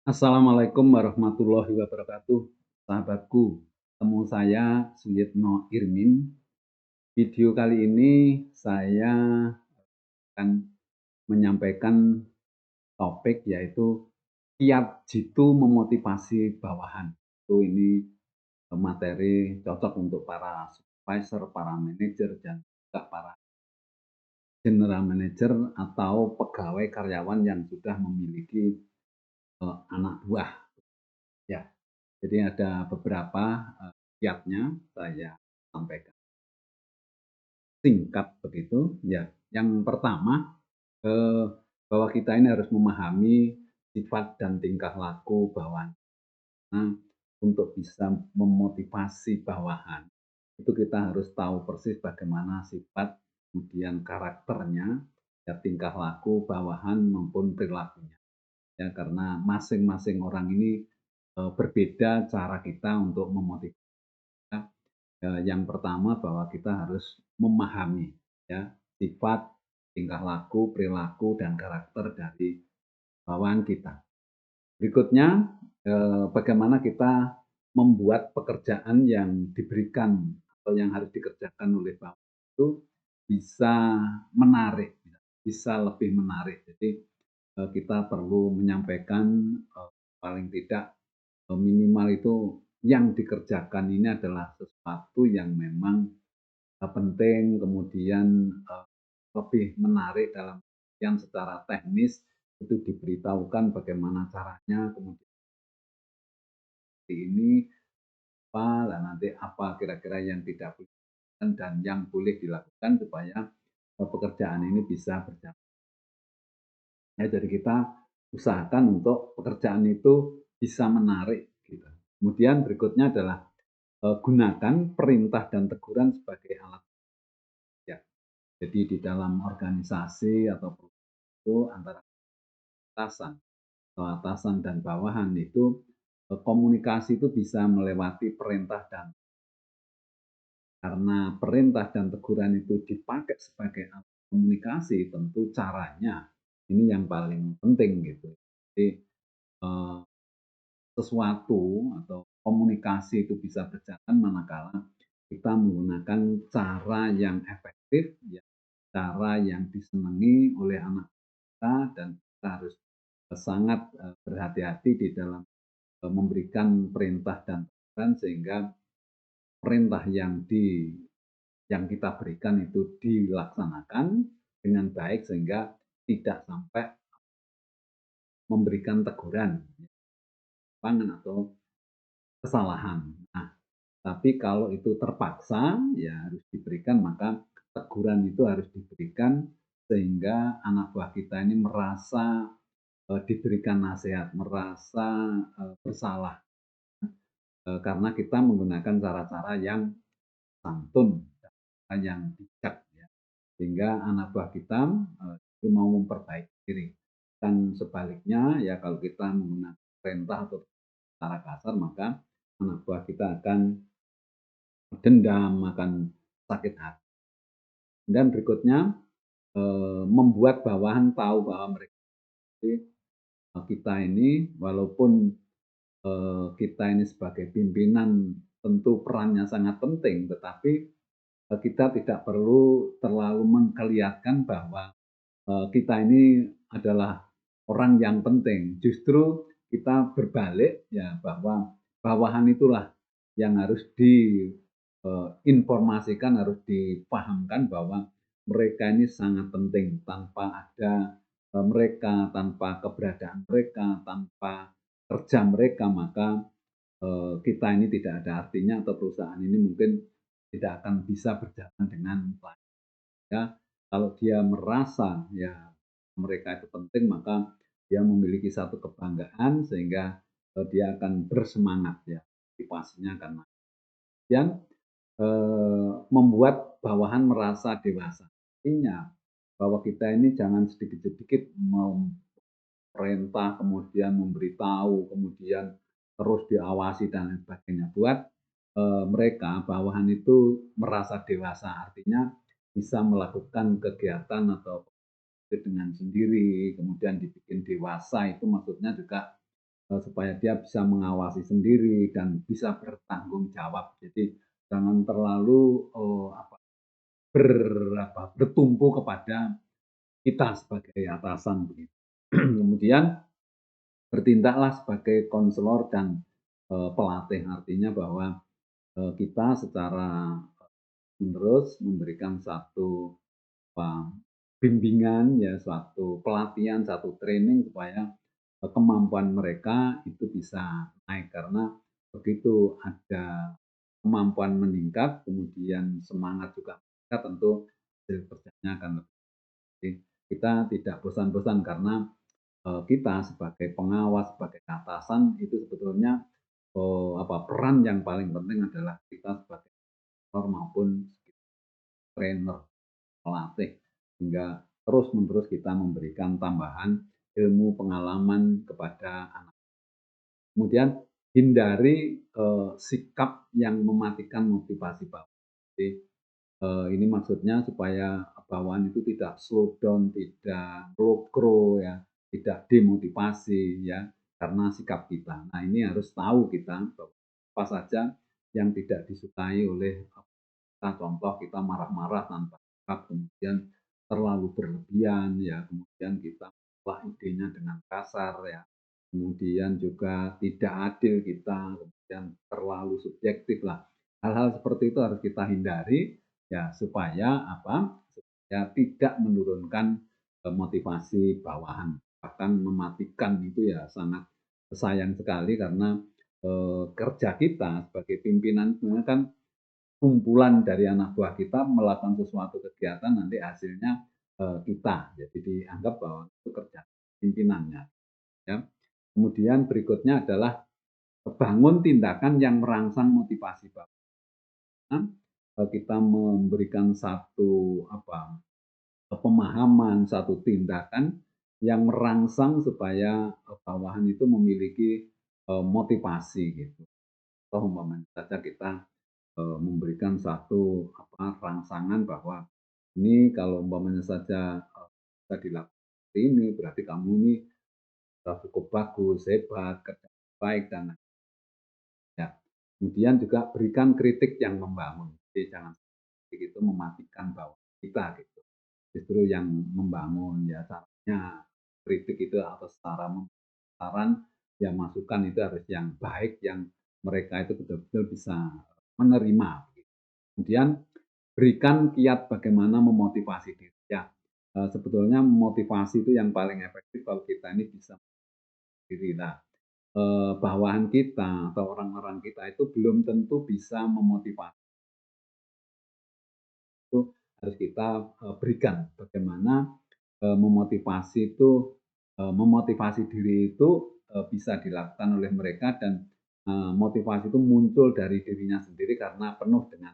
Assalamualaikum warahmatullahi wabarakatuh. Sahabatku, temu saya Suyitno Irmin. Video kali ini saya akan menyampaikan topik yaitu kiat jitu memotivasi bawahan. Ini materi cocok untuk para supervisor, para manajer, dan juga para general manager atau pegawai karyawan yang sudah memiliki anak buah. Ya, jadi ada beberapa, kiatnya saya sampaikan. Singkat begitu, ya. Yang pertama, bahwa kita ini harus memahami sifat dan tingkah laku bawahan. Nah, untuk bisa memotivasi bawahan, itu kita harus tahu persis bagaimana sifat, kemudian karakternya, ya tingkah laku bawahan maupun perilakunya. Ya, karena masing-masing orang ini, berbeda cara kita untuk memotivasi. Yang pertama bahwa kita harus memahami ya sifat, tingkah laku, perilaku, dan karakter dari bawahan kita. Berikutnya, bagaimana kita membuat pekerjaan yang diberikan atau yang harus dikerjakan oleh bawahan itu bisa menarik, bisa lebih menarik. Jadi kita perlu menyampaikan paling tidak minimal itu yang dikerjakan ini adalah sesuatu yang memang penting, kemudian lebih menarik dalam yang secara teknis itu diberitahukan bagaimana caranya, kemudian ini apa, dan nanti apa kira-kira yang tidak boleh dilakukan dan yang boleh dilakukan supaya pekerjaan ini bisa berjalan. Ya, jadi kita usahakan untuk pekerjaan itu bisa menarik gitu. Kemudian berikutnya adalah gunakan perintah dan teguran sebagai alat ya. Jadi di dalam organisasi atau perusahaan itu antara atasan dan bawahan itu komunikasi itu bisa melewati perintah dan karena perintah dan teguran itu dipakai sebagai alat komunikasi, tentu caranya ini yang paling penting gitu. Jadi eh, sesuatu atau komunikasi itu bisa berjalan manakala kita menggunakan cara yang efektif, ya, cara yang disenangi oleh anak kita, dan kita harus sangat berhati-hati di dalam memberikan perintah dan teguran sehingga perintah yang kita berikan itu dilaksanakan dengan baik sehingga tidak sampai memberikan teguran, atau kesalahan. Nah, tapi kalau itu terpaksa, ya harus diberikan, maka teguran itu harus diberikan sehingga anak buah kita ini merasa diberikan nasihat, merasa bersalah karena kita menggunakan cara-cara yang santun, yang bijak, ya. Sehingga anak buah kita itu mau memperbaiki diri. Dan sebaliknya, ya kalau kita menggunakan perintah atau cara kasar, maka anak buah kita akan dendam, akan sakit hati. Dan berikutnya, membuat bawahan tahu bahwa mereka kita ini walaupun kita ini sebagai pimpinan tentu perannya sangat penting, tetapi kita tidak perlu terlalu memperlihatkan bahwa kita ini adalah orang yang penting. Justru kita berbalik ya bahwa bawahan itulah yang harus diinformasikan, harus dipahamkan bahwa mereka ini sangat penting. Tanpa ada mereka, tanpa keberadaan mereka, tanpa kerja mereka, maka kita ini tidak ada artinya atau perusahaan ini mungkin tidak akan bisa berjalan dengan baik. Ya, kalau dia merasa ya mereka itu penting, maka dia memiliki satu kebanggaan sehingga dia akan bersemangat ya, motivasinya akan naik. Dan membuat bawahan merasa dewasa. Artinya bahwa kita ini jangan sedikit-sedikit memerintah, kemudian memberitahu, kemudian terus diawasi dan lain sebagainya. Buat mereka bawahan itu merasa dewasa, artinya bisa melakukan kegiatan atau dengan sendiri, kemudian dibikin dewasa itu maksudnya juga supaya dia bisa mengawasi sendiri dan bisa bertanggung jawab. Jadi jangan terlalu, bertumpu kepada kita sebagai atasan begitu. Kemudian bertindaklah sebagai konselor dan, pelatih. Artinya bahwa, kita secara menerus memberikan satu, apa, bimbingan ya, suatu pelatihan, satu training supaya, kemampuan mereka itu bisa naik. Karena begitu ada kemampuan meningkat, kemudian semangat juga meningkat, tentu hasil kerjanya akan lebih. Jadi kita tidak bosan-bosan karena, kita sebagai pengawas, sebagai atasan itu sebetulnya, peran yang paling penting adalah kita sebagai mentor maupun trainer, pelatih, hingga terus-menerus kita memberikan tambahan ilmu pengalaman kepada anak. Kemudian hindari, sikap yang mematikan motivasi bawahan. Jadi, ini maksudnya supaya bawahan itu tidak slow down, tidak lokro ya, tidak demotivasi ya, karena sikap kita. Nah, ini harus tahu kita bahwa apa saja yang tidak disukai oleh kita. Contoh kita marah-marah tanpa sebab, kemudian terlalu berlebihan ya, kemudian kita menolak idenya dengan kasar ya, kemudian juga tidak adil kita, kemudian terlalu subjektif lah. Hal-hal seperti itu harus kita hindari ya, supaya apa, supaya tidak menurunkan, motivasi bawahan, bahkan mematikan. Itu ya sangat sayang sekali karena, kerja kita sebagai pimpinan sebenarnya kan kumpulan dari anak buah kita melakukan sesuatu kegiatan, nanti hasilnya, kita. Jadi dianggap bahwa itu kerja pimpinannya ya. Kemudian berikutnya adalah bangun tindakan yang merangsang motivasi bawahan, kita memberikan satu apa, pemahaman, satu tindakan yang merangsang supaya, bawahan itu memiliki, motivasi gitu. Contoh umpamanya saja kita, memberikan satu apa, rangsangan bahwa ini kalau umpamanya saja, bisa dilakukan seperti ini, berarti kamu ini sudah cukup bagus, hebat, kerja baik dan ya. Kemudian juga berikan kritik yang membangun. Jadi jangan kritik itu mematikan bawah kita gitu. Justru yang membangun ya, caranya kritik itu atas saran, ya masukan itu harus yang baik, yang mereka itu betul-betul bisa menerima. Kemudian berikan kiat bagaimana memotivasi diri. Ya, sebetulnya motivasi itu yang paling efektif kalau kita ini bisa diri. Nah, bawahan kita atau orang-orang kita itu belum tentu bisa memotivasi. Itu harus kita, berikan bagaimana, memotivasi itu, memotivasi diri itu, bisa dilakukan oleh mereka dan, motivasi itu muncul dari dirinya sendiri karena penuh dengan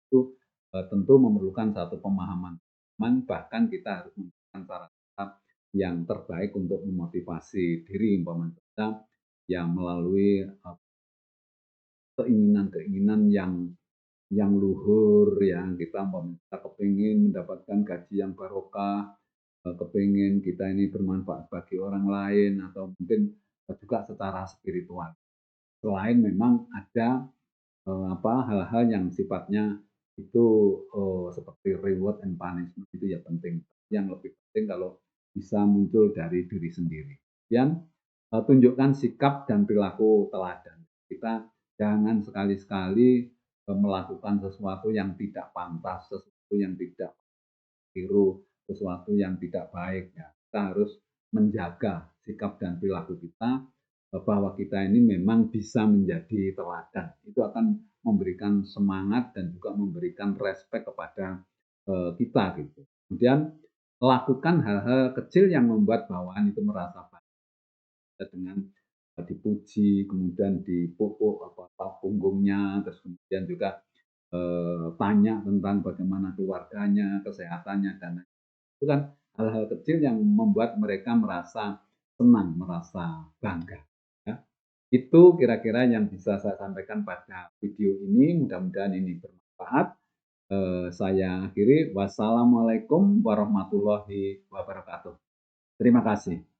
itu, tentu memerlukan satu pemahaman, bahkan kita harus memberikan cara-cara yang terbaik untuk memotivasi diri, umpamanya saja yang melalui, keinginan-keinginan yang luhur ya, kita umpamanya kita kepingin mendapatkan gaji yang barokah, kepingin kita ini bermanfaat bagi orang lain atau mungkin, juga secara spiritual. Selain memang ada, hal-hal yang sifatnya itu, seperti reward and punishment itu ya penting. Yang lebih penting kalau bisa muncul dari diri sendiri. Dan, tunjukkan sikap dan perilaku teladan. Kita jangan sekali-sekali, melakukan sesuatu yang tidak pantas, sesuatu yang tidak tiru, sesuatu yang tidak baik ya. Kita harus menjaga sikap dan perilaku kita, bahwa kita ini memang bisa menjadi teladan. Itu akan memberikan semangat dan juga memberikan respek kepada, kita gitu. Kemudian lakukan hal-hal kecil yang membuat bawahan itu merasa bahagia dengan, dipuji, kemudian dipupuk punggungnya, terus kemudian juga, tanya tentang bagaimana keluarganya, kesehatannya dan lain. Itu kan hal-hal kecil yang membuat mereka merasa senang, merasa bangga, ya. Itu kira-kira yang bisa saya sampaikan pada video ini, mudah-mudahan ini bermanfaat. Saya akhiri, wassalamualaikum warahmatullahi wabarakatuh. Terima kasih.